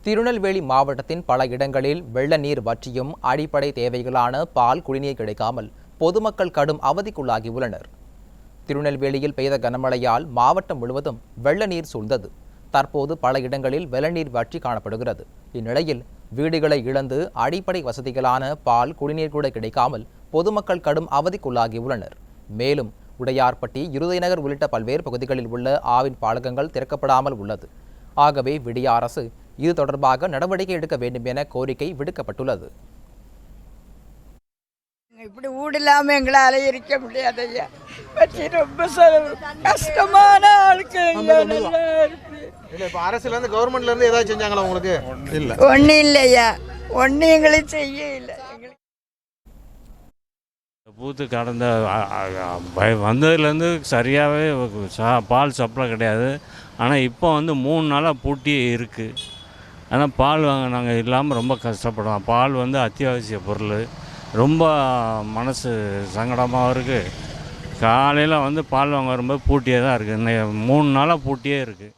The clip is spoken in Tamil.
திருநெல்வேலி மாவட்டத்தின் பல இடங்களில் வெள்ள நீர் வற்றியும் அடிப்படை தேவைகளான பால், குடிநீர் கிடைக்காமல் பொதுமக்கள் கடும் அவதிக்குள்ளாகியுள்ளனர். திருநெல்வேலியில் பெய்த கனமழையால் மாவட்டம் முழுவதும் வெள்ள நீர் சூழ்ந்தது. தற்போது பல இடங்களில் வெள்ளநீர் வற்றி காணப்படுகிறது. இந்நிலையில் வீடுகளை இழந்து அடிப்படை வசதிகளான பால், குடிநீர் கூட கிடைக்காமல் பொதுமக்கள் கடும் அவதிக்குள்ளாகியுள்ளனர். மேலும் உடையார்பட்டி, இருதயநகர் உள்ளிட்ட பல்வேறு பகுதிகளில் உள்ள ஆவின் பாலகங்கள் திறக்கப்படாமல் உள்ளது. ஆகவே விடிய அரசு இது தொடர்பாக நடவடிக்கை எடுக்க வேண்டும் என கோரிக்கை விடுக்கப்பட்டுள்ளது. இப்படி ஊடலாம எங்களால இருக்க முடியாது ஐயா. ரொம்ப கஷ்டமான ஆளுக்கு அரசுல இருந்து கவர்மெண்ட்ல இருந்து ஏதாவது செஞ்சாங்களா உங்களுக்கு? இல்ல, ஒன்னும் இல்லையா, ஒன்னும் எங்களுக்கு செய்ய இல்லை. பூத்து கடந்த வந்ததுலேருந்து சரியாகவே பால் சப்ளை கிடையாது. ஆனால் இப்போ 3 நாளாக பூட்டியே இருக்குது. ஆனால் பால் வாங்க நாங்கள் இல்லாமல் ரொம்ப கஷ்டப்படுறோம். பால் அத்தியாவசிய பொருள். ரொம்ப மனசு சங்கடமாக இருக்குது. காலையில் பால் வாங்க வரும்போது பூட்டியே தான் இருக்குது. 3 நாளாக பூட்டியே இருக்குது.